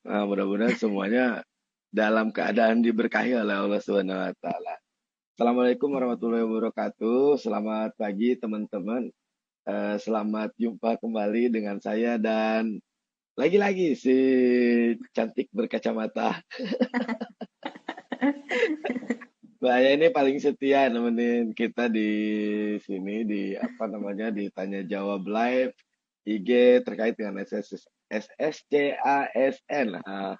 Nah, mudah-mudahan semuanya dalam keadaan diberkahi oleh Allah Subhanahu wa taala. Assalamualaikum warahmatullahi wabarakatuh. Selamat pagi teman-teman. Selamat jumpa kembali dengan saya dan lagi-lagi si cantik berkacamata. Mbak Aya ini paling setia nemenin kita di sini di apa namanya di tanya jawab live IG terkait dengan SSCASN. Nah,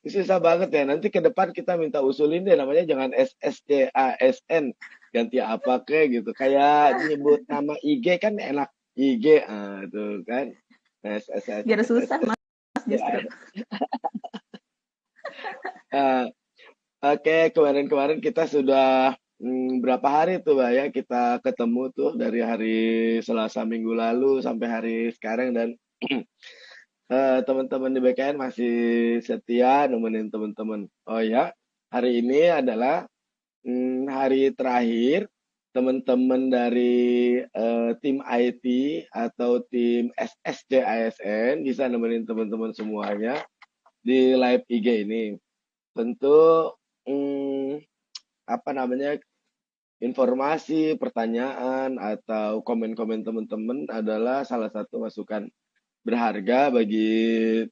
susah banget ya. Nanti ke depan kita minta usulin deh namanya jangan SSCASN. Ganti apa ke gitu. Kayak nyebut nama IG kan enak. IG tuh kan. Biar susah Mas justru. SSCASN. Oke, kemarin-kemarin kita sudah berapa hari tuh, Mbak ya, kita ketemu tuh dari hari Selasa minggu lalu sampai hari sekarang dan teman-teman di BKN masih setia nemenin teman-teman. Oh ya, hari ini adalah hari terakhir teman-teman dari tim IT atau tim SSC ASN bisa nemenin teman-teman semuanya di live IG ini. Tentu apa namanya informasi, pertanyaan atau komen-komen teman-teman adalah salah satu masukan berharga bagi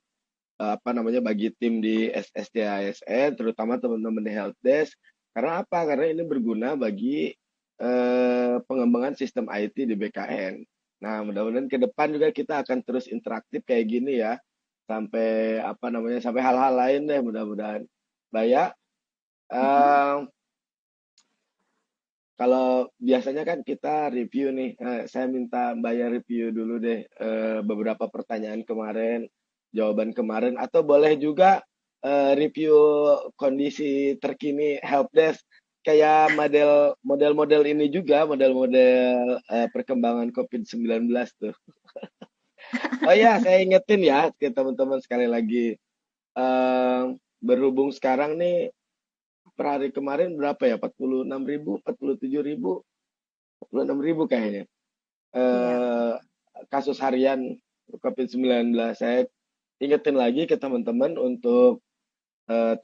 apa namanya bagi tim di SSCASN, terutama teman-teman di helpdesk. Karena apa? Karena ini berguna bagi pengembangan sistem IT di BKN. Nah, mudah-mudahan ke depan juga kita akan terus interaktif kayak gini ya, sampai apa namanya sampai hal-hal lain deh mudah-mudahan. Baya, kalau biasanya kan kita review nih, saya minta Mbak review dulu deh beberapa pertanyaan kemarin, jawaban kemarin, atau boleh juga review kondisi terkini helpdesk kayak model-model ini juga, model-model perkembangan COVID-19 tuh. Oh iya, saya ingetin ya ke teman-teman sekali lagi, eh, berhubung sekarang nih per hari kemarin berapa ya? 46.000, 47.000, 46.000 kayaknya. Iya. Eh, Kasus harian COVID-19. Saya ingetin lagi ke teman-teman untuk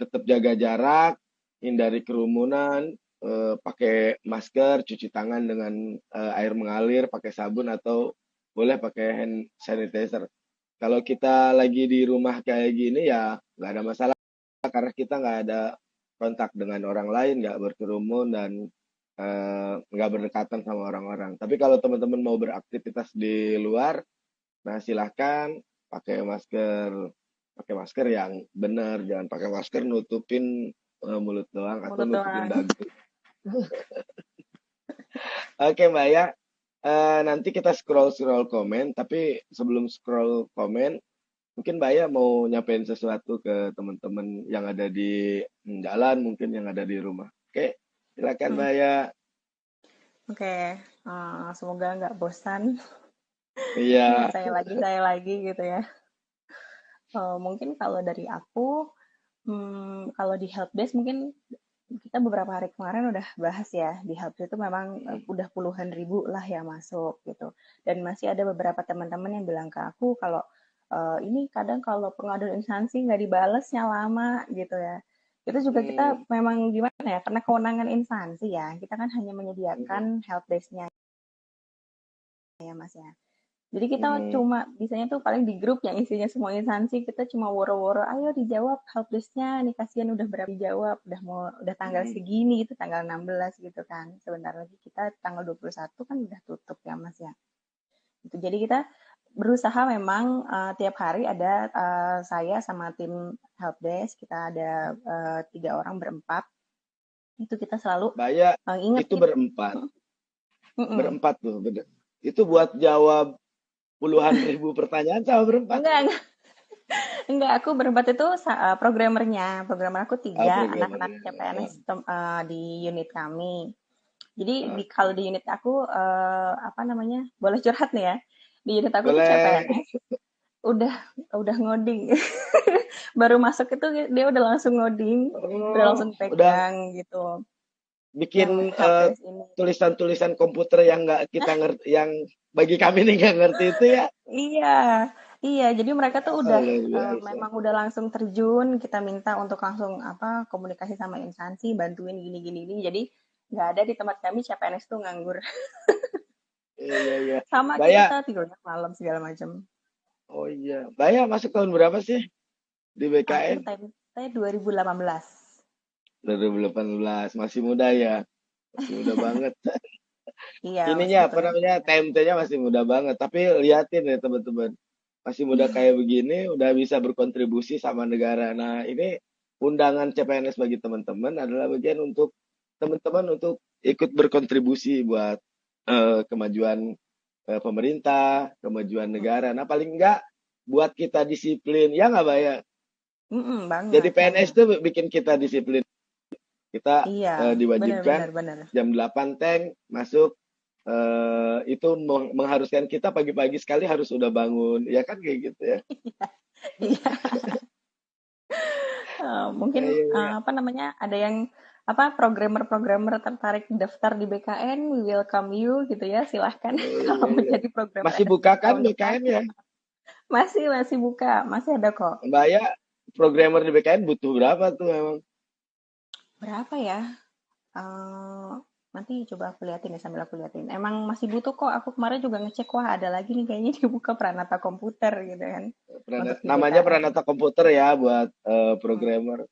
tetap jaga jarak, hindari kerumunan, pakai masker, cuci tangan dengan air mengalir, pakai sabun atau boleh pakai hand sanitizer. Kalau kita lagi di rumah kayak gini ya nggak ada masalah karena kita nggak ada kontak dengan orang lain, nggak berkerumun dan nggak berdekatan sama orang-orang. Tapi kalau teman-teman mau beraktivitas di luar, nah silahkan pakai masker yang benar, jangan pakai masker nutupin mulut doang atau Mulut nutupin doang. dagu. Oke Mbak ya, nanti kita scroll-scroll komen, tapi sebelum scroll komen, mungkin Mbak ya mau nyampein sesuatu ke teman-teman yang ada di jalan, mungkin yang ada di rumah. Oke, silakan Hmm, Mbak ya. Oke, semoga nggak bosan dengan Iya. saya lagi gitu ya. Mungkin kalau dari aku, kalau di helpdesk mungkin kita beberapa hari kemarin udah bahas ya, di helpdesk itu memang udah puluhan ribu lah yang masuk gitu. Dan masih ada beberapa teman-teman yang bilang ke aku kalau ini kadang kalau pengaduan instansi nggak dibalesnya lama gitu ya. Itu juga kita Hmm, memang gimana ya, karena kewenangan instansi ya, kita kan hanya menyediakan hmm, helpdesk-nya ya Mas ya. Jadi kita hmm, cuma bisanya tuh paling di grup yang isinya semua instansi kita cuma woro-woro, ayo dijawab helpdesk-nya nih kasihan udah berapa dijawab, udah tanggal hmm, segini itu tanggal 16 gitu kan. Sebentar lagi kita tanggal 21 kan udah tutup ya Mas ya. Gitu. Jadi kita berusaha memang tiap hari ada saya sama tim helpdesk, kita ada 3 orang berempat. Itu kita selalu Mbak ya, itu ingetin. berempat. Mm-mm. Berempat tuh, bener. Itu buat jawab puluhan ribu pertanyaan sama berempat. Enggak. Enggak, aku berempat itu programmernya. Programmer aku Ah, 3 anak-anak programmernya. CPNS di unit kami. Jadi kalau Oke. di unit aku apa namanya? Boleh curhat nih ya. Di unit aku tuh Boleh. CPNS udah udah ngoding. Baru masuk itu dia udah langsung ngoding, udah Oh, langsung udah pegang gitu. bikin Yang helpdesk ini. tulisan-tulisan komputer yang nggak kita ngerti, yang bagi kami nih nggak ngerti itu ya. Iya, Iya, jadi mereka tuh Oh, udah luar biasa. memang udah langsung terjun, kita minta untuk langsung apa komunikasi sama instansi, bantuin gini gini gini. Jadi nggak ada di tempat kami CPNS tuh nganggur. Iya, iya. Sama kayak Baya, kita tidurnya malam segala macam. oh iya. Baya masuk tahun berapa sih di Aku BKN? tempe 2018. 2018. Masih muda ya. Masih muda banget. Iya, masih Ininya apa hitungan namanya? muda. TMT-nya masih muda banget. Tapi liatin ya teman-teman. Masih muda kayak begini udah bisa berkontribusi sama negara. Nah, ini undangan CPNS bagi teman-teman adalah bagian untuk teman-teman untuk ikut berkontribusi buat kemajuan pemerintah, kemajuan negara. Nah, paling enggak buat kita disiplin. Ya nggak, Baya? Jadi Banget, PNS banget. itu bikin kita disiplin. Kita Iya, benar benar diwajibkan benar. jam 8 tank masuk, itu mengharuskan kita pagi-pagi sekali harus udah bangun. Ya kan kayak gitu ya. Iya. Mungkin Iya, iya. apa namanya? Ada yang apa programmer-programmer tertarik daftar di BKN, we welcome you gitu ya. Silahkan Oh, kalau iya, mau iya. jadi programmer Masih buka SK kan tahun depan. BKN ya? Masih buka, masih ada kok. Mbak ya, programmer di BKN butuh berapa tuh emang? Berapa ya? Eh, Nanti coba aku liatin ya sambil aku liatin. Emang masih butuh kok. Aku kemarin juga ngecek, wah ada lagi nih kayaknya dibuka Pranata Komputer gitu kan untuk di Namanya BKN. Pranata Komputer ya buat programmer.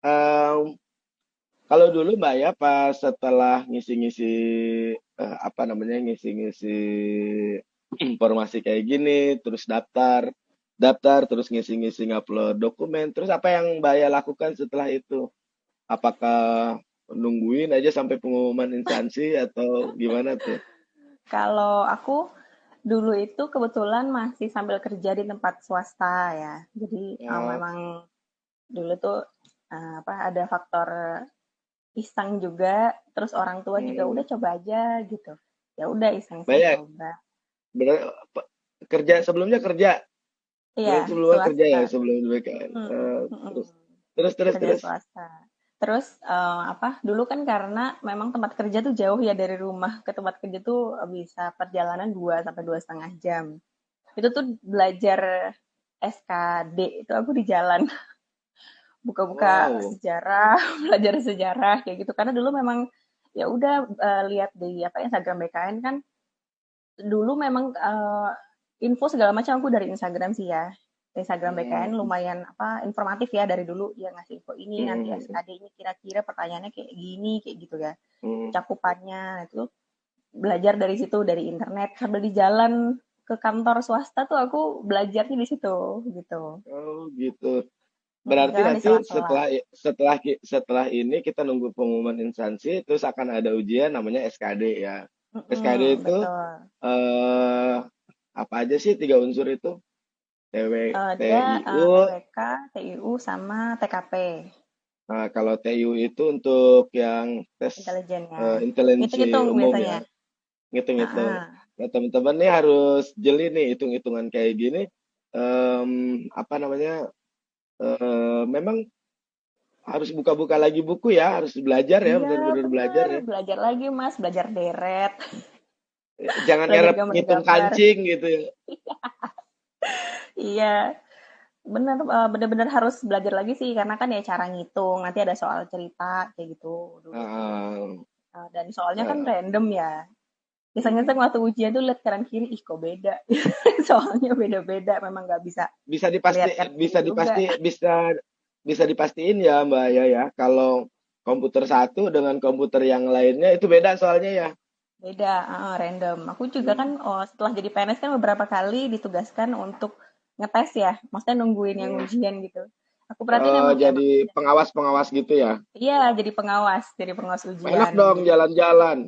Em, Kalau dulu Mbak ya pas setelah ngisi-ngisi apa namanya ngisi-ngisi informasi kayak gini, terus daftar, daftar terus ngisi-ngisi ngupload dokumen, terus apa yang Mbak ya lakukan setelah itu? Apakah nungguin aja sampai pengumuman instansi atau gimana tuh? Kalau aku dulu itu kebetulan masih sambil kerja di tempat swasta ya. Jadi Oh, memang dulu tuh apa ada faktor iseng juga, terus orang tua juga udah hmm. coba aja gitu. Ya udah iseng-iseng Banyak coba. kerja sebelumnya kerja, Iya, berarti sebelumnya kerja ya swasta. sebelum di BKN. Mm, mm, Terus mm. terus terus Kerja terus. swasta. Terus apa? Dulu kan karena memang tempat kerja tuh jauh ya dari rumah ke tempat kerja tuh bisa perjalanan 2 sampai 2,5 jam. Itu tuh belajar SKD itu aku di jalan buka-buka Wow. sejarah, belajar sejarah kayak gitu. Karena dulu memang ya udah lihat di apa Instagram BKN kan dulu memang info segala macam aku dari Instagram sih ya. Instagram BKN Hmm, lumayan apa informatif ya dari dulu dia ngasih info ini nanti hmm, SKD ini kira-kira pertanyaannya kayak gini kayak gitu ya. hmm. Cakupannya itu belajar dari situ dari internet sambil di jalan ke kantor swasta tuh aku belajarnya di situ gitu. Oh gitu. Berarti Karena di nanti sela-sela. setelah ini kita nunggu pengumuman instansi, terus akan ada ujian namanya SKD ya. SKD itu Betul. eh apa aja sih tiga unsur itu? TW, Dia TIU. TWK, TIU, sama TKP, Nah, kalau TIU itu untuk yang tes intelijennya. intelijensi Hitung-hitung umum ya, biasanya. ngitung-ngitung. Heeh. Nah, teman-teman nih harus jeli nih hitung-hitungan kayak gini. Em, apa namanya? Memang harus buka-buka lagi buku ya, harus belajar ya, Iya, benar-benar belajar bener. ya. Belajar lagi, Mas. Belajar deret, Jangan belajar ngarep ngitung gambar-gambar. kancing gitu ya. Iya, bener. Bener-bener harus belajar lagi sih, karena kan ya cara ngitung. Nanti ada soal cerita, kayak gitu dulu tuh. Nah, Dan soalnya kan nah, random ya. Iseng-iseng hmm. waktu ujian tuh lihat kanan kiri, ih kok beda. Soalnya beda-beda, memang nggak bisa Bisa dipasti lihat kanan kiri bisa juga. dipasti bisa dipastiin ya Mbak ya ya kalau komputer satu dengan komputer yang lainnya itu beda soalnya ya. Beda, random. Aku juga kan Hmm. setelah jadi PNS kan beberapa kali ditugaskan untuk ngetes ya, maksudnya nungguin yang Hmm. ujian gitu. Aku perhatiin emang emang Jadi pengawas-pengawas gitu ya. iya jadi pengawas Enak ujian. dong Jadi jalan-jalan.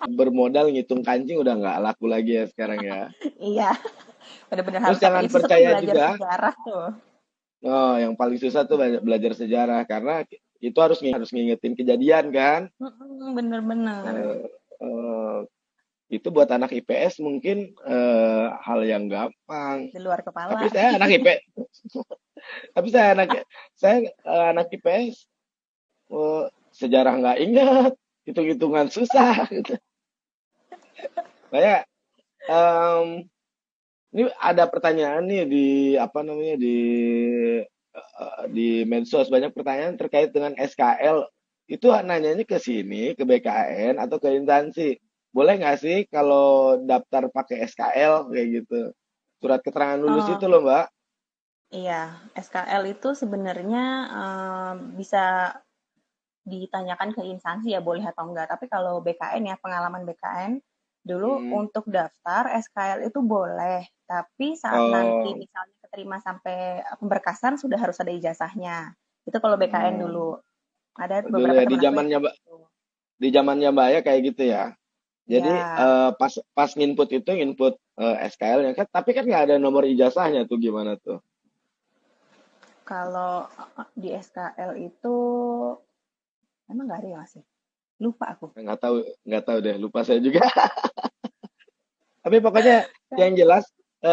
Bermodal ngitung kancing udah nggak laku lagi ya sekarang ya. iya, benar-benar Terus harus sampai jangan itu susah tuh percaya belajar juga. sejarah tuh. Oh, yang paling susah tuh belajar sejarah karena itu harus ngingetin kejadian kan. Bener-bener Eh, eh, itu buat anak IPS mungkin hal yang gampang. di luar Tapi kepala. saya anak IP, tapi saya anak IPS, sejarah nggak ingat, hitung-hitungan susah. Gitu. Kayak em, Ini ada pertanyaan nih di apa namanya di medsos banyak pertanyaan terkait dengan SKL. Itu nanyanya ke sini, ke BKN atau ke instansi. Boleh nggak sih kalau daftar pakai SKL kayak gitu? Surat keterangan lulus itu Oh, loh, Mbak. iya, SKL itu sebenarnya bisa ditanyakan ke instansi ya boleh atau enggak. Tapi kalau BKN ya, pengalaman BKN, dulu Hmm. untuk daftar SKL itu boleh. Tapi saat nanti Oh, misalnya keterima sampai pemberkasan sudah harus ada ijazahnya. Itu kalau BKN hmm. dulu. Ada Dulu beberapa ya teman aku yang kayak gitu. di zamannya Mbak ya kayak gitu ya. Jadi Ya, pas pas nginput itu nginput SKL-nya kan, tapi kan nggak ada nomor ijazahnya tuh gimana tuh? kalau di SKL itu emang nggak ada ya masih. Lupa aku. Nggak tahu deh, lupa saya juga. Tapi pokoknya yang jelas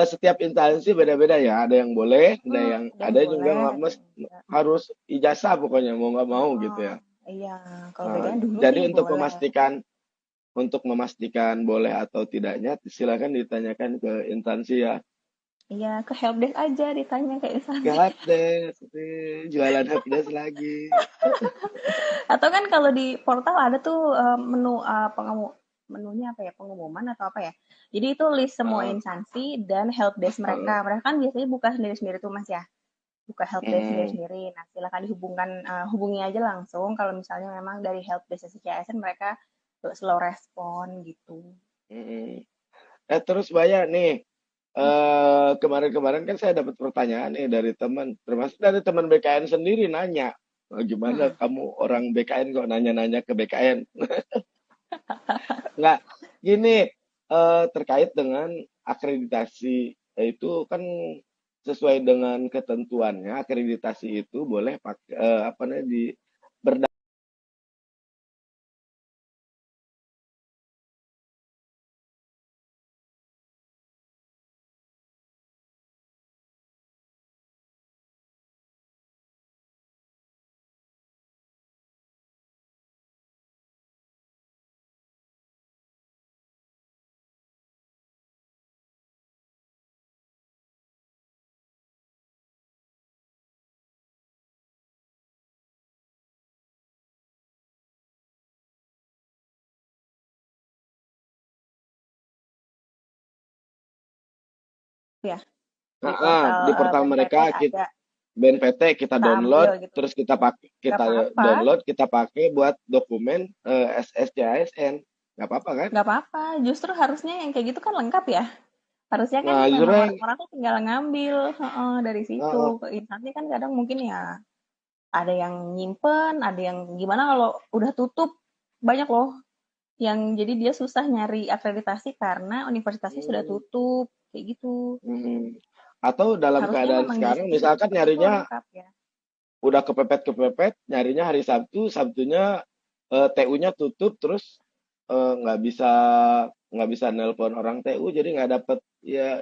setiap instansi beda-beda ya. Ada yang boleh, Ada yang ada juga boleh, nggak ada mes yang enggak. harus ijazah pokoknya mau nggak mau gitu Heeh. ya. Iya, kalau Nah, BKN dulu jadi sih boleh. untuk memastikan boleh atau tidaknya silakan ditanyakan ke instansi ya. Iya, ke helpdesk aja ditanya ke Ke instansi. helpdesk, jualan helpdesk lagi. Atau kan kalau di portal ada tuh menu menunya apa ya, pengumuman atau apa ya. Jadi itu list semua Heeh, instansi dan helpdesk heeh. mereka. Mereka kan biasanya buka sendiri-sendiri tuh Mas ya. Buka helpdesk Hmm, sendiri-sendiri. Nah, silakan hubungi aja langsung kalau misalnya memang dari helpdesk SCSN mereka slow respon gitu. hmm. Terus banyak nih. Kemarin-kemarin kan saya dapat pertanyaan nih dari teman, termasuk dari teman BKN sendiri nanya, gimana Mm-mm. kamu orang BKN kok nanya-nanya ke BKN? Nggak, gini, terkait dengan akreditasi itu kan sesuai dengan ketentuannya, akreditasi itu boleh pakai apa namanya Ya, di portal di portal BNPT mereka ada BNPT kita kita download, ambil gitu. terus Gak kita apa-apa, download, kita pakai buat dokumen SSCASN, nggak apa-apa kan? nggak apa-apa. Justru harusnya yang kayak gitu kan lengkap ya. Harusnya kan Nah, justru memang yang orang-orang tuh tinggal ngambil dari situ. uh, Ke instansi kan kadang mungkin ya ada yang nyimpen, ada yang gimana kalau udah tutup. Banyak loh yang jadi dia susah nyari akreditasi karena universitasnya sudah hmm, tutup. Kayak gitu. hmm. Atau dalam Harusnya keadaan memang di sekarang, sistem misalkan seperti itu nyarinya lengkap ya. udah kepepet-kepepet, nyarinya hari Sabtu, Sabtunya TU-nya tutup, terus nggak bisa nelpon orang TU, jadi nggak dapet ya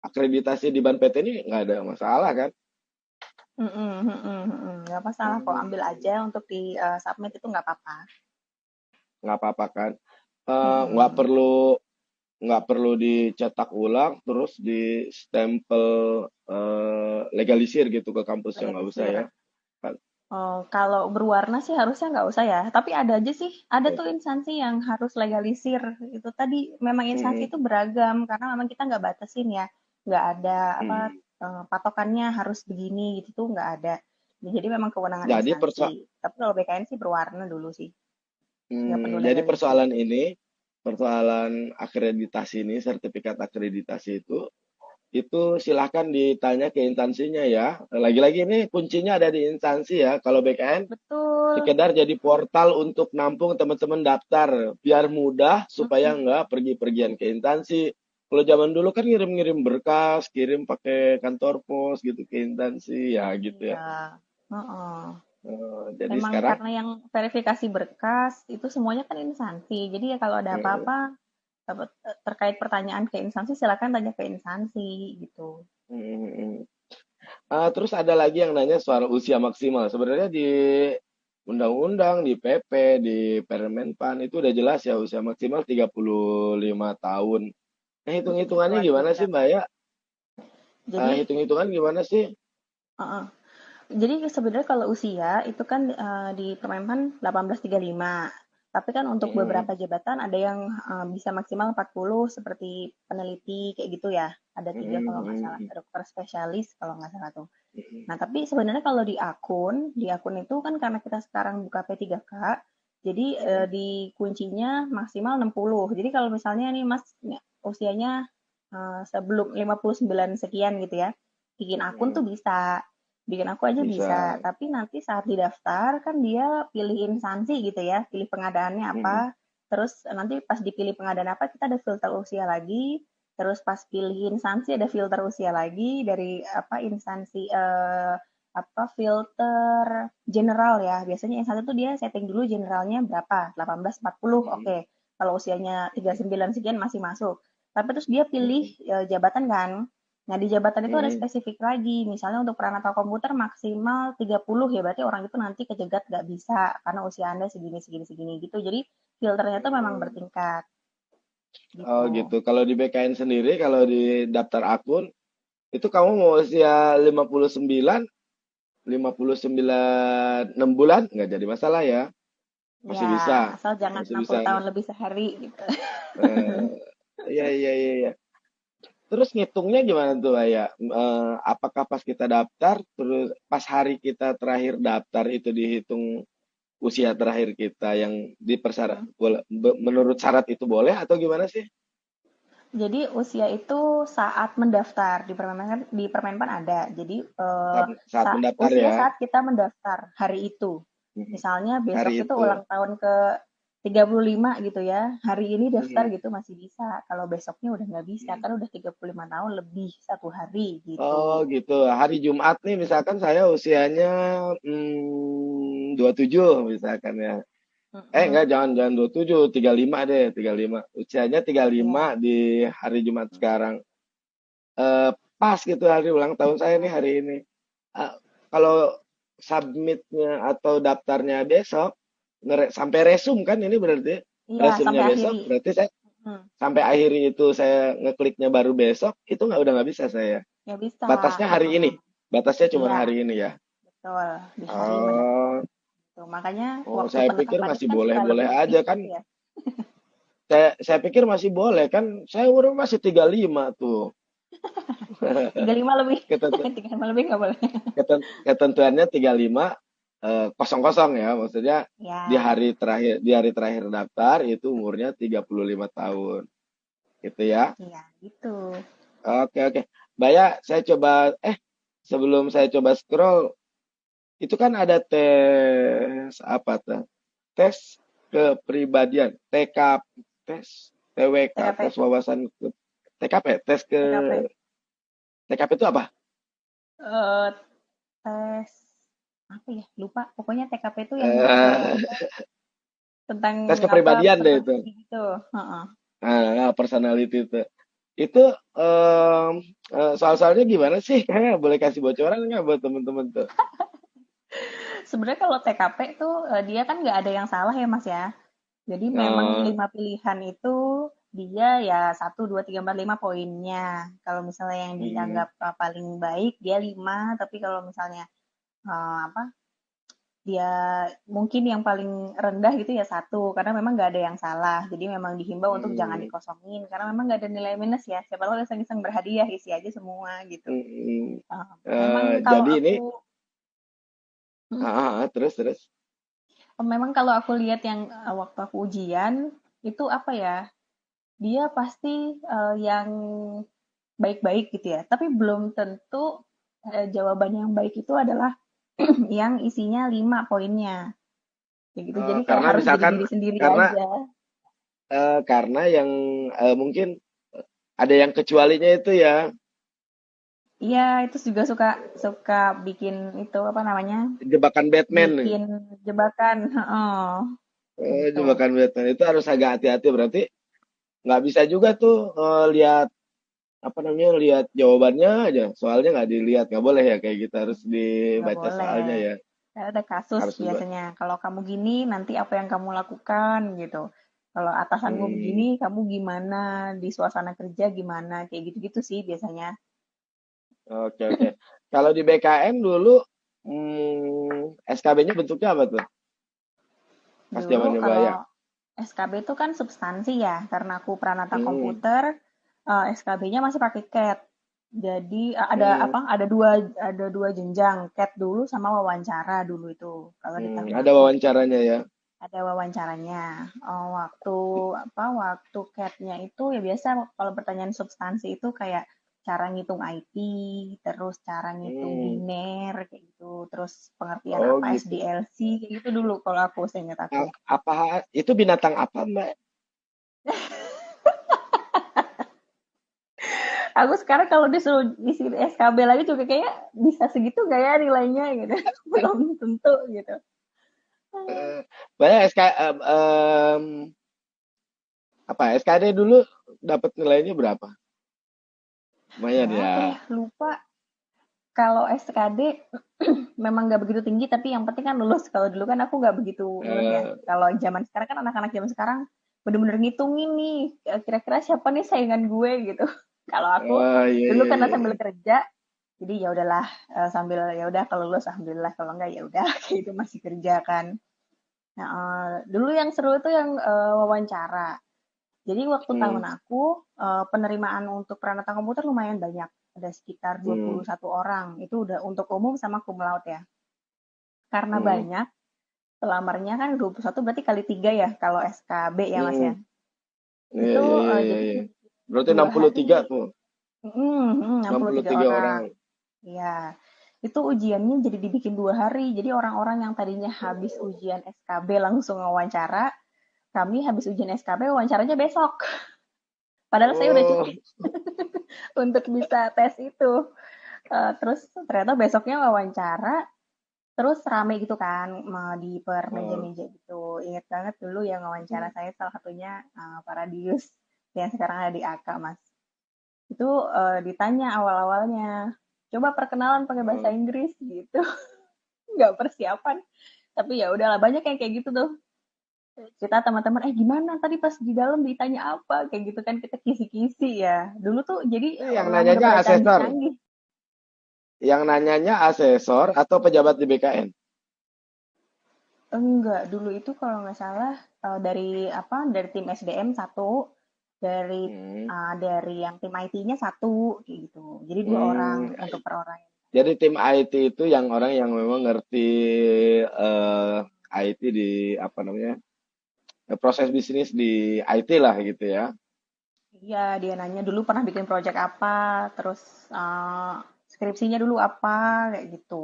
akreditasi di Ban PT ini nggak ada masalah kan? Nggak masalah kok, ambil Hmm, aja untuk di submit itu nggak apa-apa. nggak apa-apa kan? Nggak Mm-mm. perlu dicetak ulang, terus di stempel legalisir gitu ke kampusnya nggak usah Legalisir. ya? Kan? Oh, kalau berwarna sih harusnya nggak usah ya. Tapi ada aja sih, ada tuh instansi yang harus legalisir. Itu tadi memang instansi Hmm, itu beragam karena memang kita nggak batasin ya. Nggak ada apa hmm. patokannya harus begini gitu tuh nggak ada. Jadi memang kewenangan Jadi instansi. Tapi kalau BKN sih berwarna dulu sih, nggak perlu Jadi legalisir. persoalan akreditasi ini, sertifikat akreditasi itu silahkan ditanya ke instansinya ya. Lagi-lagi ini kuncinya ada di instansi ya. Kalau BKN Betul. sekedar jadi portal untuk nampung teman-teman daftar, biar mudah supaya Mm-mm. nggak pergi-pergian ke instansi. Kalau zaman dulu kan ngirim-ngirim berkas, kirim pakai kantor pos gitu ke instansi ya gitu ya. Iya. Heeh. Jadi Memang sekarang karena yang verifikasi berkas itu semuanya kan instansi. Jadi ya kalau ada eh, apa-apa terkait pertanyaan ke instansi silakan tanya ke instansi gitu. mm, terus ada lagi yang nanya soal usia maksimal. Sebenarnya di undang-undang, di PP, di Permenpan itu udah jelas ya usia maksimal 35 tahun. hitung-hitungannya buat gimana sih, Mbak beberapa. ya? Jadi, Hitung-hitungan gimana sih? uh-uh. Jadi sebenarnya kalau usia itu kan di Permenpan 1835. Tapi kan untuk Mm-mm, beberapa jabatan ada yang bisa maksimal 40 seperti peneliti kayak gitu ya. Ada tiga mm-mm, kalau nggak salah, mm-mm, dokter spesialis kalau nggak salah tuh. mm-mm, Nah, tapi sebenarnya kalau di akun itu kan karena kita sekarang buka P3K, jadi mm-mm, di kuncinya maksimal 60. Jadi kalau misalnya nih Mas usianya sebelum 59 sekian gitu ya, bikin akun tuh mm-mm. bisa. Bikin aku aja bisa, Bisa. tapi nanti saat didaftar kan dia pilih instansi gitu ya, pilih pengadaannya Mm-mm, apa, terus nanti pas dipilih pengadaan apa kita ada filter usia lagi, terus pas pilih instansi ada filter usia lagi dari apa instansi apa filter general ya. Biasanya instansi itu dia setting dulu generalnya berapa, 18-40, mm-mm, oke. Kalau usianya 39 sekian masih masuk. Tapi terus dia pilih mm-mm, jabatan kan. Nah, di jabatan itu ada mm-mm. spesifik lagi. Misalnya untuk peran atau komputer maksimal 30 ya, berarti orang itu nanti kejegat nggak bisa karena usia Anda segini, segini, segini gitu. Jadi filternya itu memang bertingkat Oh gitu. gitu. Kalau di BKN sendiri, kalau di daftar akun, itu kamu mau usia 59 6 bulan nggak jadi masalah ya, masih Ya, bisa, asal jangan masih bisa. 60 tahun lebih sehari gitu. Eh, iya iya iya iya. Terus ngitungnya gimana tuh ya? Apakah pas kita daftar, terus pas hari kita terakhir daftar itu dihitung usia terakhir kita yang dipersyarat, Hmm. menurut syarat itu boleh atau gimana sih? Jadi usia itu saat mendaftar di Permenpan ada. Jadi Saat mendaftar usia ya. saat kita mendaftar hari itu. Mhm. Misalnya besok Hari itu itu. ulang tahun ke 35 gitu ya. Hari ini daftar Mhm. gitu masih bisa. Kalau besoknya udah nggak bisa kan udah 35 tahun lebih satu hari Oh gitu. gitu. Hari Jumat nih misalkan saya usianya 27 misalkan ya. Enggak, Mm-mm. jangan jangan 27, 35 deh, 35. Usianya tiga puluh lima Iya. di hari Jumat sekarang. Pas gitu hari ulang tahun saya nih hari ini. Eh, Kalau submitnya atau daftarnya besok, sampai resum kan ini berarti Iya, resumnya sampai besok, akhiri. berarti saya Hmm. sampai akhir itu saya ngekliknya baru besok, itu nggak bisa saya. Nggak bisa. Batasnya hari ini. Heeh. Batasnya cuma Iya, hari ini ya. betul. Di hari mendaftar. Oh, Tuh, makanya oh waktu saya pikir penetapan itu masih kan suka boleh-boleh lebih aja fix kan. gitu ya. Saya pikir masih boleh kan. Saya umur masih 35 tuh. 35 lebih. Ketentu, 35 lebih nggak boleh. ketentuannya 35 kosong kosong ya. Maksudnya Ya, di hari terakhir daftar itu umurnya 35 tahun. Gitu ya. iya gitu. Oke oke. Mbak, saya coba sebelum saya coba scroll itu kan ada tes apa tuh? Tes kepribadian, tes TWK, tes TKP, wawasan TKP, tes ke TKP. TKP itu apa? Eh, tes apa ya? Lupa. Pokoknya TKP itu yang Eh, tentang tes apa kepribadian deh itu. personality gitu. Heeh. Personality itu. Itu soal-soalnya gimana sih? Kayaknya boleh kasih bocoran nggak buat temen-temen tuh? Sebenarnya kalau TKP tuh dia kan nggak ada yang salah ya Mas ya. Jadi memang Eh, 5 pilihan itu dia ya 1, 2, 3, 4, 5 poinnya. Kalau misalnya yang mm, dianggap paling baik dia 5, tapi kalau misalnya apa dia mungkin yang paling rendah gitu ya 1, karena memang nggak ada yang salah. Jadi memang dihimbau untuk jangan mm, dikosongin, karena memang nggak ada nilai minus ya. Siapa tahu iseng-iseng berhadiah, isi aja semua gitu. mm. Memang kalau Jadi ini aku, hmm, terus terus. memang kalau aku lihat yang waktu aku ujian itu apa ya, dia pasti yang baik-baik gitu ya. Tapi belum tentu jawaban yang baik itu adalah yang isinya 5 poinnya. Kayak gitu. Jadi kayak Karena harus jadi misalkan diri sendiri karena aja. karena yang mungkin ada yang kecualinya itu ya, Iya, itu juga suka suka bikin itu apa namanya? jebakan Batman nih. Bikin jebakan. Heeh, gitu. Jebakan Batman itu harus agak hati-hati, berarti nggak bisa juga tuh lihat apa namanya, lihat jawabannya aja, soalnya nggak dilihat, nggak boleh ya kayak gitu, harus Nggak dibaca boleh. soalnya ya, Ada kasus harus dibaca. biasanya. Kalau kamu gini, nanti apa yang kamu lakukan gitu. Kalau atasanmu Hmm, begini, kamu gimana? Di suasana kerja gimana? Kayak gitu-gitu sih biasanya. oke oke. Kalau di BKN dulu SKB-nya bentuknya apa tuh? Pas Dulu zamannya Baya. kalau SKB itu kan substansi ya, karena aku peranata Hmm, komputer, SKB-nya masih pakai CAT. Jadi ada hmm, apa? Ada dua jenjang, CAT dulu sama wawancara dulu itu. Kalau di tahun ada aku wawancaranya ya. ada wawancaranya. Waktu CAT-nya itu ya biasa kalau pertanyaan substansi itu kayak cara ngitung IP, terus cara ngitung Hmm, biner kayak gitu, terus pengertian oh apa gitu. SDLC kayak gitu dulu kalau aku seingat aku. Apa itu binatang apa, Mbak? Aku sekarang kalau disuruh isi SKB lagi juga kayak bisa segitu gak ya nilainya gitu. Belum tentu gitu. Banyak apa SKD dulu dapat nilainya berapa? Lumayan Berapa ya? ya. Lupa. Kalau SKD memang nggak begitu tinggi, tapi yang penting kan lulus. Kalau dulu kan aku nggak begitu ngeh ya. Eh, Kalau zaman sekarang kan anak-anak zaman sekarang bener-bener ngitungin nih, kira-kira siapa nih saingan gue gitu. Kalau aku oh iya dulu iya karena iya. sambil kerja, jadi ya udahlah sambil ya udah kalau lulus alhamdulillah, kalau enggak ya udah kayak itu masih kerja kan. Nah, dulu yang seru itu yang wawancara. Jadi waktu tahun Hmm, aku, penerimaan untuk peranata komputer lumayan banyak, ada sekitar dua hmm, puluh satu orang, itu udah untuk umum sama cum laude ya. Karena hmm, banyak, pelamarnya kan 21 berarti kali 3 ya kalau SKB ya Mas hmm. ya. Iya Itu iya iya iya jadi iya. dibikin Berarti 2 63 hari, tuh. 63 63 orang. orang. Iya, itu ujiannya jadi dibikin 2 hari. Jadi orang-orang yang tadinya habis ujian SKB langsung wawancara, kami habis ujian SKB wawancaranya besok. Padahal saya udah Oh, cuti untuk bisa tes itu. Terus ternyata besoknya wawancara, terus rame gitu kan di per oh, meja-meja gitu. Ingat banget dulu yang wawancara saya salah satunya Paradius yang sekarang ada di AK Mas. Itu ditanya awal-awalnya, coba perkenalan pakai bahasa oh. Inggris gitu. Nggak persiapan. Tapi ya udahlah banyak yang kayak gitu tuh. Kita teman-teman, gimana tadi pas di dalam ditanya apa? Kayak gitu kan kita kisi-kisi ya. Dulu tuh jadi Yang orang udah nanyanya pada asesor. canggih-canggih. Yang nanyanya asesor atau pejabat di BKN. Enggak, dulu itu kalau nggak salah dari tim SDM satu, dari Hmm, dari yang tim IT-nya satu, kayak gitu. Jadi dua orang hmm. untuk per orang. Jadi tim IT itu yang orang yang memang ngerti eh, IT di apa namanya proses bisnis di IT lah gitu ya. Iya, dia nanya dulu pernah bikin project apa, terus eh, skripsinya dulu apa, kayak gitu.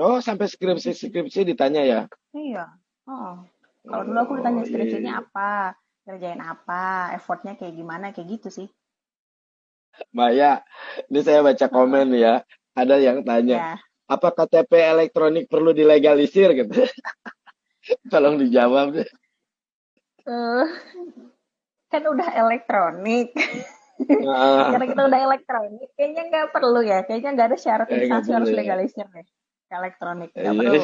Oh sampai skripsi skripsi ditanya ya. Iya. Oh. Kalau dulu aku ditanya Oh iya iya skripsinya iya. apa, kerjain apa, effortnya kayak gimana, kayak gitu sih. Mbak ya, ini saya baca Heeh. komen ya. Ada yang tanya, Ya, apa KTP elektronik perlu dilegalisir gitu? Tolong dijawab deh. eh kan udah elektronik. Ah, Karena kita udah elektronik, kayaknya nggak perlu ya. Kayaknya nggak ada syarat nggak instansi perlu harus ya. legalisir deh. Elektronik, nggak Iya, perlu.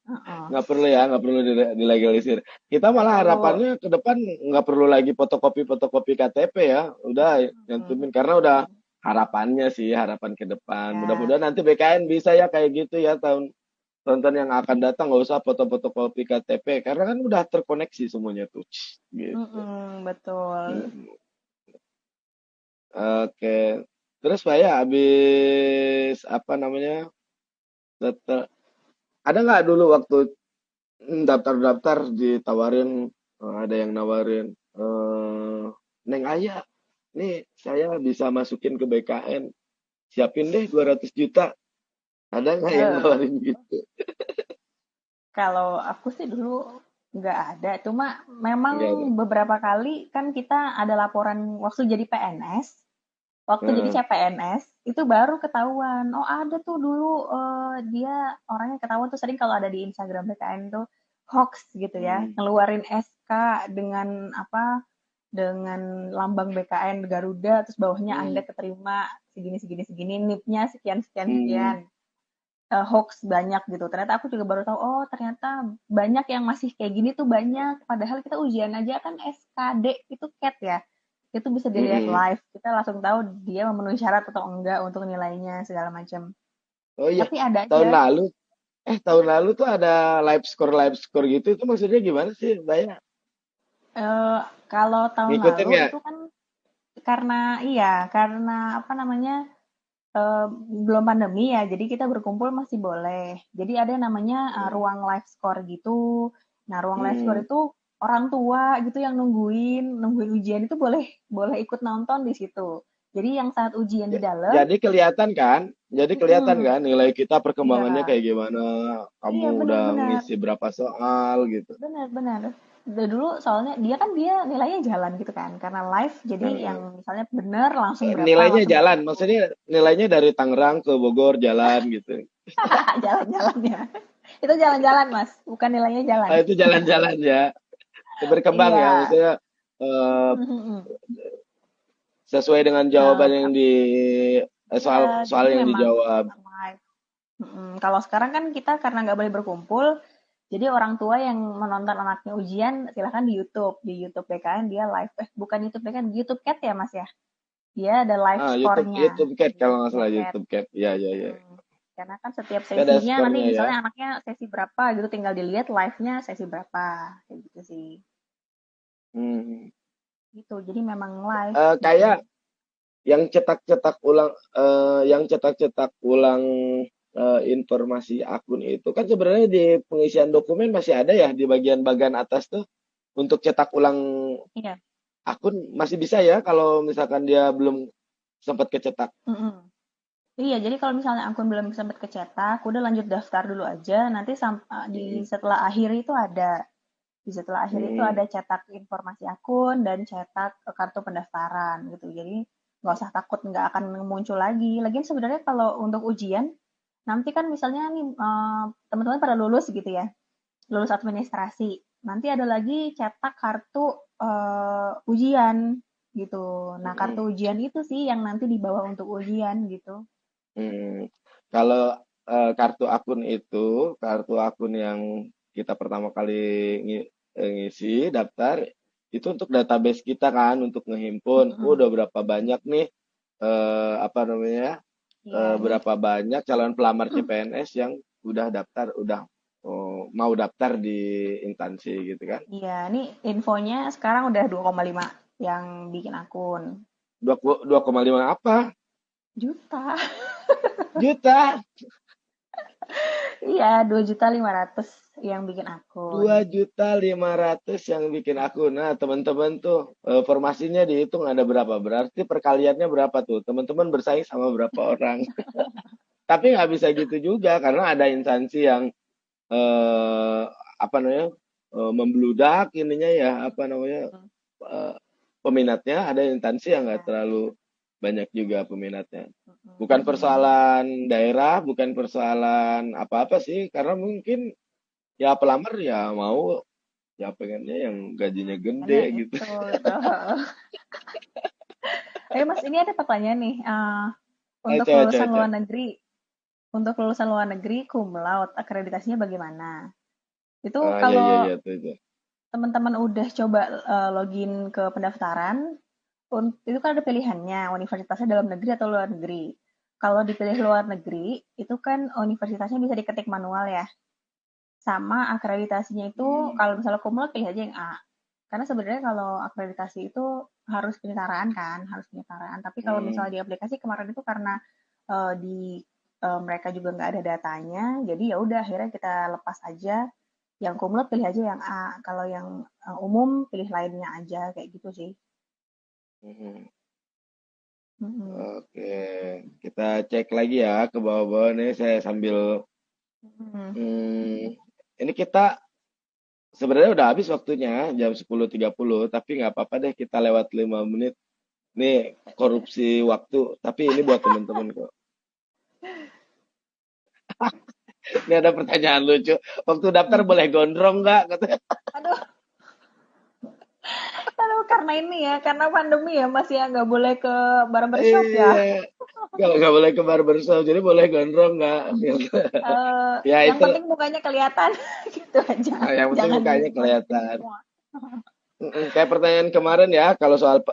Heeh. nggak perlu ya, nggak perlu dilegalisir. Kita Nggak malah perlu. harapannya ke depan nggak perlu lagi fotokopi KTP ya. Udah Hmm. nyantumin karena udah harapannya sih, harapan ke depan. Ya, Mudah-mudahan nanti BKN bisa ya kayak gitu ya tahun yang akan datang nggak usah foto-fotokopi KTP karena kan udah terkoneksi semuanya tuh. Gitu. betul. Hmm. Oke. Terus Pak ya habis apa namanya? Setel, ada nggak dulu waktu daftar-daftar ditawarin ada yang nawarin Neng Aya, nih saya bisa masukin ke BKN, siapin deh 200 juta. Ada nggak yang Eh, nawarin gitu? Kalau aku sih dulu nggak ada, cuma memang Enggak ada. beberapa kali kan kita ada laporan waktu jadi PNS, waktu jadi Heeh. CPNS itu baru ketahuan. Oh ada tuh dulu dia orangnya ketahuan tuh sering kalau ada di Instagram BKN tuh hoax gitu ya, Hmm. ngeluarin SK dengan apa? Dengan lambang BKN Garuda, terus bawahnya Anda Hmm. keterima segini segini segini, NIP-nya sekian sekian Hmm. sekian. hoax banyak gitu. Ternyata aku juga baru tahu, oh ternyata banyak yang masih kayak gini tuh banyak. Padahal kita ujian aja kan SKD itu CAT ya. Itu bisa dilihat Mm-mm. live. Kita langsung tahu dia memenuhi syarat atau enggak untuk nilainya segala macam. Oh iya, Tapi ada tahun aja. lalu, tahun lalu tuh ada live score gitu, itu maksudnya gimana sih, Mbak? eh Kalau tahun Ngikutin lalu nggak? itu kan karena iya, karena apa namanya? Belum pandemi ya, jadi kita berkumpul masih boleh. Jadi ada namanya Hmm. ruang live score gitu. Nah, ruang live score Hmm. itu orang tua gitu yang nungguin ujian itu boleh boleh ikut nonton di situ. Jadi yang saat ujian di dalam, Jadi kelihatan kan? Jadi kelihatan mm-mm, kan nilai kita perkembangannya iya, kayak gimana? Kamu iya udah benar-benar, ngisi berapa soal gitu. benar-benar. Dari dulu soalnya dia nilainya jalan gitu kan, karena live jadi yang Nah, misalnya benar langsung berapa nilainya langsung jalan, berapa. maksudnya nilainya dari Tangerang ke Bogor jalan gitu. Jalan-jalannya. Itu jalan-jalan, Mas, bukan nilainya jalan. Ah, itu jalan-jalan ya. Berkembang ya, Iya. maksudnya eh, Mhm. sesuai dengan Eee, jawaban yang kap di iya, soal soal jadi yang memang dijawab. live. Kalau sekarang kan kita karena nggak boleh berkumpul, jadi orang tua yang menonton anaknya ujian silahkan di YouTube. Di YouTube BKN dia live, bukan YouTube BKN, YouTube Cat ya, Mas, ya? Dia ada live Ah, YouTube score-nya YouTube Cat di kalau nggak YouTube-nya salah Cat. YouTube Cat. Ya ya ya. Mhm. Karena kan setiap Itu ada sesinya nanti skornya ya. misalnya anaknya sesi berapa gitu, tinggal dilihat live-nya sesi berapa, kayak gitu sih. Hmm. Gitu, jadi memang live. Kayak yang cetak-cetak ulang informasi akun itu kan sebenarnya di pengisian dokumen masih ada ya di bagian-bagian atas tuh untuk cetak ulang Iya. akun masih bisa ya kalau misalkan dia belum sempat kecetak. Mhm. Iya, jadi kalau misalnya akun belum sempat kecetak, udah lanjut daftar dulu aja. Nanti di Mm, setelah akhir itu ada, di setelah akhir itu mm, ada cetak informasi akun dan cetak kartu pendaftaran gitu. Jadi nggak usah takut nggak akan muncul lagi. Lagian sebenarnya kalau untuk ujian, nanti kan misalnya nih teman-teman pada lulus gitu ya, lulus administrasi. Nanti ada lagi cetak kartu ujian gitu. Nah, kartu mm, ujian itu sih yang nanti dibawa untuk ujian gitu. mm. Kalau kartu akun yang kita pertama kali ngisi daftar itu untuk database kita kan untuk ngehimpun. Mhm. Udah berapa banyak nih apa namanya Iya, ini berapa banyak calon pelamar CPNS yang udah daftar, udah mau daftar di instansi gitu kan. iya, ini infonya sekarang udah 2,5 yang bikin akun. 2,5 apa? Juta. Juta, Iya, 2.500.000 yang bikin akun. 2.500.000 yang bikin akun. Nah, teman-teman tuh formasinya dihitung ada berapa? Berarti perkaliannya berapa tuh? Teman-teman bersaing sama berapa orang? Tapi nggak bisa gitu juga karena ada instansi yang eh, apa namanya membludak ininya ya apa namanya Hmm, eh, peminatnya, ada instansi yang nggak iya. terlalu banyak juga peminatnya. Bukan Mhm. persoalan daerah, bukan persoalan apa-apa sih, karena mungkin ya pelamar ya mau ya pengennya yang gajinya Pengennya gede yang gitu. itu gitu. Mas, ini ada pertanyaan nih. Untuk Coba, coba, lulusan coba. luar negeri, cum laude, akreditasinya bagaimana? Itu Ah, ya, ya, kalau ya, tuh, itu. teman-teman udah coba login ke pendaftaran, itu kan ada pilihannya, universitasnya dalam negeri atau luar negeri. Kalau dipilih luar negeri, itu kan universitasnya bisa diketik manual ya. Sama akreditasinya itu, Hmm, kalau misalnya kumlot pilih aja yang A. Karena sebenarnya kalau akreditasi itu harus penyetaraan kan, harus penyetaraan. Tapi kalau hmm, misalnya di aplikasi kemarin itu karena di mereka juga nggak ada datanya, jadi ya udah akhirnya kita lepas aja. Yang kumlot pilih aja yang A. Kalau yang umum pilih lainnya aja kayak gitu sih. hmm. Mm-mm. Oke, kita cek lagi ya ke bawah-bawah nih. Saya sambil Mm-mm. hmm, ini kita sebenarnya udah habis waktunya jam 10.30, tapi nggak apa-apa deh kita lewat 5 menit. Nih korupsi waktu, tapi ini buat temen-temen kok. Ini ada pertanyaan lucu. Waktu daftar boleh gondrong nggak? Katanya. Aduh, aduh karena ini ya, karena pandemi ya Mas ya, nggak boleh ke barbershop ya. Iya, nggak boleh ke barbershop, jadi boleh gondrong nggak? Ya Yang itu, penting mukanya kelihatan gitu aja. yang penting Jangan mukanya dimasukin kelihatan. semua. Kayak pertanyaan kemarin ya, kalau soal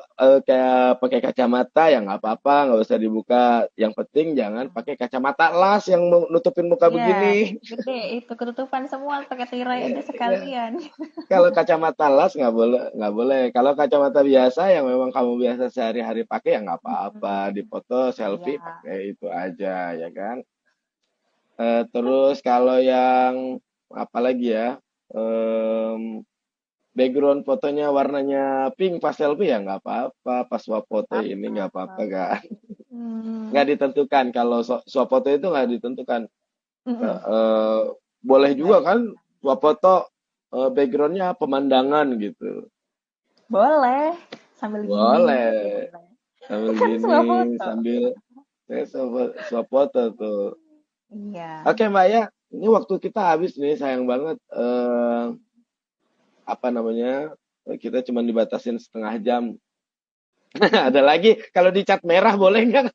kayak pakai kacamata ya nggak apa-apa, nggak usah dibuka. Yang penting jangan pakai kacamata las yang nutupin muka Iya, begini. gede itu ketutupan semua pakai tirai Ya, aja ya. sekalian. Kalau kacamata las nggak boleh, nggak boleh. Kalau kacamata biasa yang memang kamu biasa sehari-hari pakai ya nggak apa-apa. Mm-mm. Dipoto, Iya. selfie pakai itu aja ya kan. Terus kalau yang apa lagi ya? Em, Background fotonya warnanya pink pas selfie ya nggak apa-apa. Pas swap foto ini nggak apa-apa Apa-apa. kan. Hmm. Nggak ditentukan. Kalau swap foto itu nggak ditentukan. Mm-mm. Eh, Boleh Nggak juga kan ditentukan. swap foto backgroundnya pemandangan gitu. Boleh. Sambil gini gitu Boleh. boleh. Sambil Kan gini, semua foto. sambil saya swap foto tuh. Iya. Oke Mbak ya, ini waktu kita habis nih, sayang banget. Apa namanya? Kita cuma dibatasin setengah jam. Ada lagi, kalau dicat merah boleh nggak?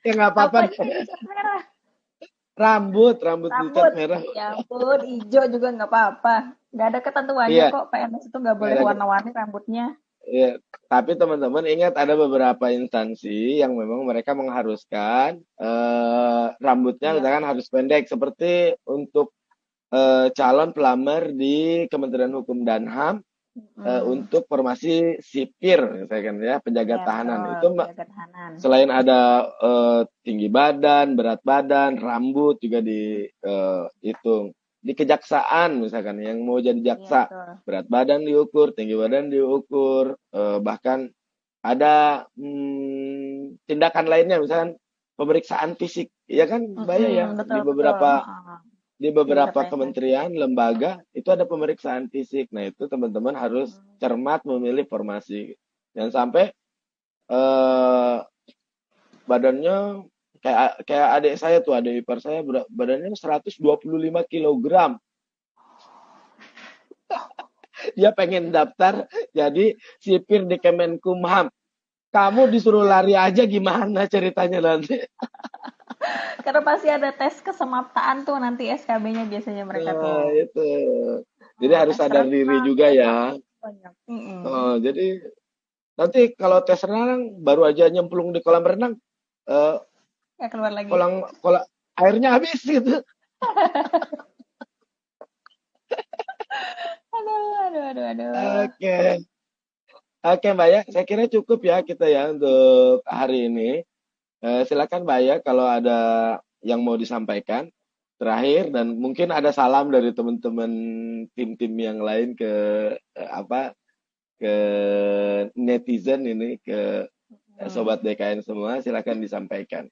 Ya nggak apa-apa Apa deh. yang dicat merah? Rambut dicat Rambut. merah. Ya ampun, hijau juga nggak apa-apa. Nggak ada ketentuannya Iya, kok. PNS itu nggak nggak boleh ada. warna-warni rambutnya. Iya. Tapi teman-teman ingat ada beberapa instansi yang memang mereka mengharuskan rambutnya Iya. misalkan harus pendek seperti untuk calon pelamar di Kementerian Hukum dan HAM Hmm. untuk formasi sipir misalkan ya penjaga Ya tahanan betul. itu Jaga tahanan. selain ada tinggi badan, berat badan, rambut juga dihitung. Di kejaksaan misalkan yang mau jadi Iya jaksa, betul. berat badan diukur, tinggi badan diukur, bahkan ada tindakan lainnya misalkan pemeriksaan fisik. Ya kan Mbak ya, Betul betul. Heeh. di Di beberapa beberapa instansi. kementerian, lembaga itu ada pemeriksaan fisik. Nah, itu teman-teman harus Hmm. cermat memilih formasi. Jangan sampai eh badannya kayak kayak adik saya tuh, adik ipar saya badannya 125 kilogram. Dia pengen daftar jadi sipir di Kemenkumham. Kamu disuruh lari aja gimana ceritanya nanti? Karena pasti ada tes kesemaptaan tuh nanti SKB-nya biasanya mereka Nah, tuh. itu. Jadi harus Tes sadar diri renang, juga tes ya. apa banyak. Jadi nanti kalau tes renang baru aja nyemplung di kolam renang, eh, Ya keluar lagi. kolam kolam airnya habis gitu. Aduh, aduh, aduh, aduh. Oke, oke Mbak ya, saya kira cukup ya kita ya untuk hari ini. Silakan Mbak ya kalau ada yang mau disampaikan terakhir dan mungkin ada salam dari teman-teman tim-tim yang lain ke apa ke netizen ini ke Hmm. sobat BKN semua, silakan disampaikan.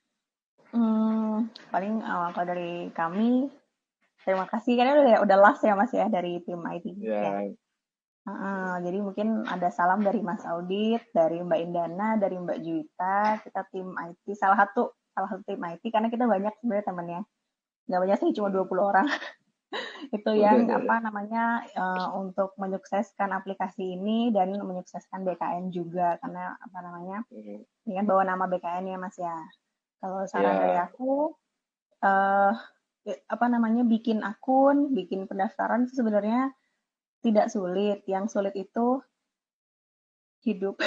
Paling kalau dari kami, terima kasih karena udah last ya Mas ya dari tim IT ya. Ya, Jadi mungkin ada salam dari Mas Audit, dari Mbak Indana, dari Mbak Juwita, kita tim IT, salah satu tim IT karena kita banyak sebenarnya temennya. Nggak banyak sih, cuma 20 orang. Itu yang apa namanya untuk menyukseskan aplikasi ini dan menyukseskan BKN juga karena apa namanya ini kan bawa nama BKN ya Mas ya. Kalau saran dari ya. aku eh apa namanya bikin akun, bikin pendaftaran itu sebenarnya tidak sulit. Yang sulit itu hidup.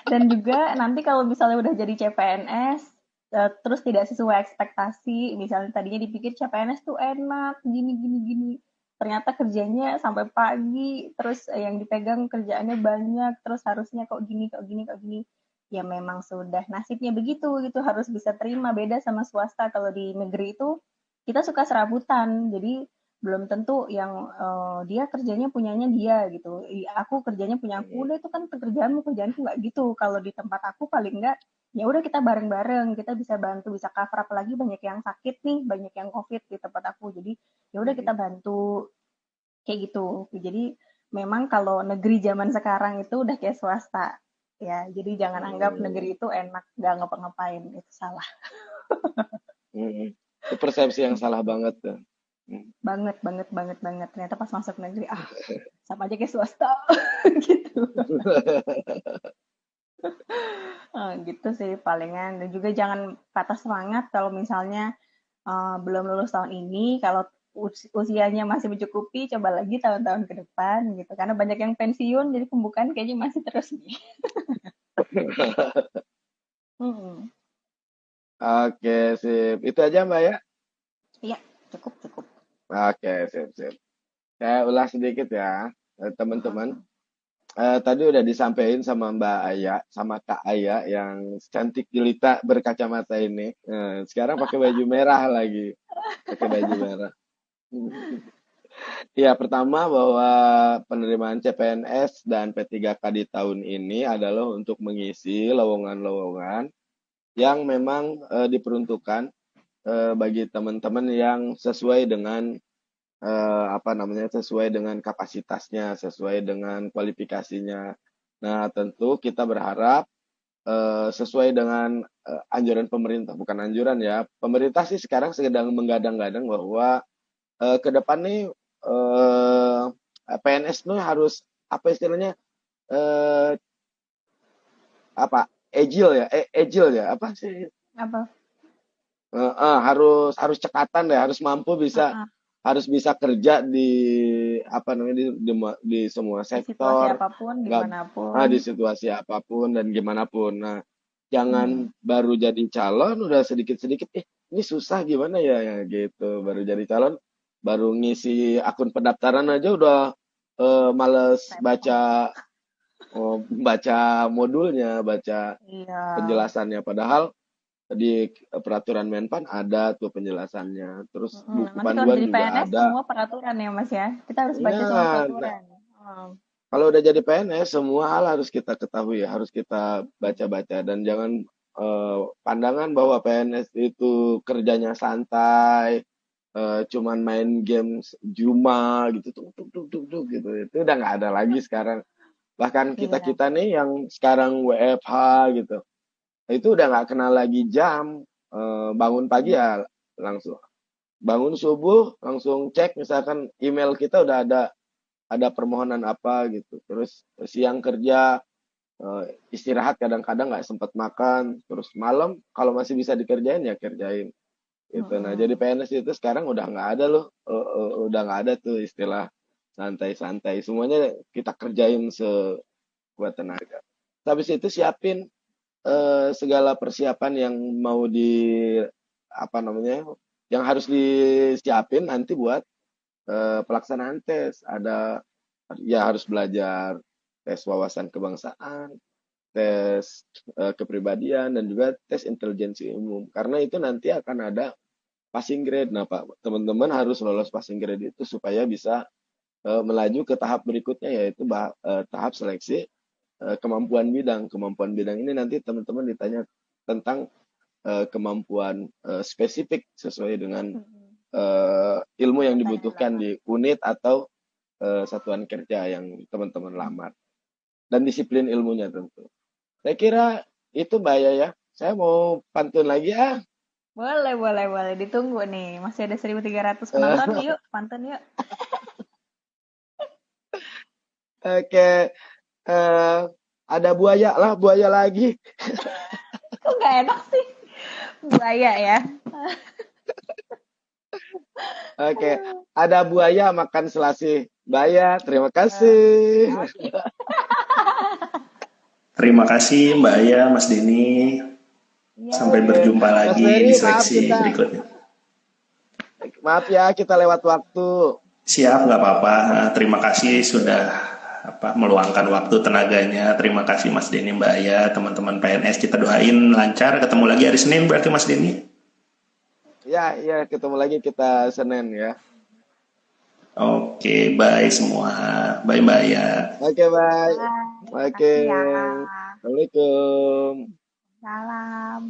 Dan juga nanti kalau misalnya udah jadi CPNS, terus tidak sesuai ekspektasi, misalnya tadinya dipikir CPNS tuh enak, gini, gini, gini. Ternyata kerjanya sampai pagi, terus yang dipegang kerjaannya banyak, terus harusnya kok gini, kok gini, kok gini. Ya memang sudah nasibnya begitu, gitu harus bisa terima. Beda sama swasta, kalau di negeri itu kita suka serabutan, jadi belum tentu yang dia kerjanya punyanya dia gitu. Aku kerjanya punya aku, udah itu kan pekerjaanmu, kerjaanku nggak gitu. Kalau di tempat aku paling nggak ya udah kita bareng-bareng, kita bisa bantu, bisa cover, apalagi banyak yang sakit nih, banyak yang COVID di tempat aku. Jadi ya udah kita bantu kayak gitu. Jadi memang kalau negeri zaman sekarang itu udah kayak swasta. Ya, jadi jangan anggap negeri itu enak, nggak ngapa-ngapain, itu salah. Itu persepsi yang salah Gitu. banget tuh. banget banget banget banget. Ternyata pas masuk negeri, sama aja kayak swasta gitu. Gitu sih palingan. Dan juga jangan patah semangat kalau misalnya belum lulus tahun ini, kalau usianya masih mencukupi, coba lagi tahun-tahun ke depan gitu. Karena banyak yang pensiun, jadi pembukaan kayaknya masih terus nih. Mm-mm. Oke, sip. Itu aja Mbak ya? Iya, cukup cukup. Oke, sip, sip. Saya ulas sedikit ya, teman-teman. Mm-mm. Tadi udah disampaikan sama Mbak Aya, sama Kak Aya yang cantik jelita berkacamata ini. Sekarang pakai baju merah lagi, pakai baju merah. Ya, pertama bahwa penerimaan CPNS dan P3K di tahun ini adalah untuk mengisi lowongan-lowongan yang memang diperuntukkan bagi teman-teman yang sesuai dengan apa namanya, sesuai dengan kapasitasnya, sesuai dengan kualifikasinya. Nah, tentu kita berharap sesuai dengan anjuran pemerintah, bukan anjuran ya. Pemerintah sih sekarang sedang menggadang-gadang bahwa ke depan nih eh, PNS nih harus apa istilahnya, eh, apa, agile ya, apa sih, Apa? harus cekatan deh, harus mampu bisa, Uh-uh. harus bisa kerja di apa namanya, di semua Di situasi sektor, apapun, nggak, dimanapun. di situasi apapun dan gimana pun. Nah, Mm-mm. jangan baru jadi calon udah sedikit-sedikit, ini susah gimana ya, ya gitu. Baru jadi calon, baru ngisi akun pendaftaran aja udah males Repot. baca modulnya, baca Iya. penjelasannya. Padahal di peraturan Menpan ada tuh penjelasannya. Terus Mm-mm. buku Nanti kalau udah panduan jadi juga PNS ada. semua peraturan ya Mas ya. Kita harus baca semua Iya, nah, peraturan. kalau udah jadi PNS, semua hal harus kita ketahui, harus kita baca-baca, dan jangan pandangan bahwa PNS itu kerjanya santai, cuman main games Juma gitu, tuk gitu. Itu udah nggak ada lagi sekarang. Bahkan kita Iya. kita nih yang sekarang WFH gitu, itu udah nggak kenal lagi jam. Bangun pagi ya langsung bangun subuh langsung cek misalkan email kita udah ada permohonan apa gitu. Terus siang kerja, istirahat kadang-kadang nggak sempat makan, terus malam kalau masih bisa dikerjain ya kerjain gitu. Nah, jadi Mm-mm. PNS itu sekarang udah nggak ada loh, udah nggak ada tuh istilah santai-santai, semuanya kita kerjain sekuat tenaga. Habis itu siapin segala persiapan yang mau di apa namanya, yang harus disiapin nanti buat pelaksanaan tes. Ada ya, harus belajar tes wawasan kebangsaan, tes kepribadian, dan juga tes intelijensi umum. Karena itu nanti akan ada passing grade. Nah, Pak, teman-teman harus lolos passing grade itu supaya bisa melaju ke tahap berikutnya, yaitu tahap seleksi kemampuan bidang. Kemampuan bidang ini nanti teman-teman ditanya tentang kemampuan spesifik sesuai dengan Mm-mm. ilmu yang Fakta yang dibutuhkan dilakukan. di unit atau satuan kerja yang teman-teman lamar, dan disiplin ilmunya tentu. Saya kira itu bahaya ya. Saya mau pantun lagi ah. Boleh, boleh, boleh. Ditunggu nih. Masih ada 1.300 penonton. Eh, Yuk, pantun yuk. Oke, eh, ada buaya lah, buaya lagi. Kok nggak enak sih? Buaya ya. Oke, Aduh. ada buaya makan selasih. Baya, terima Eh, kasih. Oke. Terima kasih Mbak Aya, Mas Denny. Sampai Iya. Oke, berjumpa Mas lagi di Ferry, maaf seleksi kita, berikutnya. maaf ya kita lewat waktu. Siap, nggak apa-apa. Terima kasih sudah meluangkan waktu tenaganya. Terima kasih Mas Denny, Mbak Aya, teman-teman PNS. Kita doain lancar. Ketemu lagi hari Senin berarti Mas Denny. Ya, ya, ketemu lagi kita Senin ya. Oke, bye semua. Bye Mbak Aya. Oke, bye. Bye. Oke, Makasih ya. Assalamualaikum. Salam.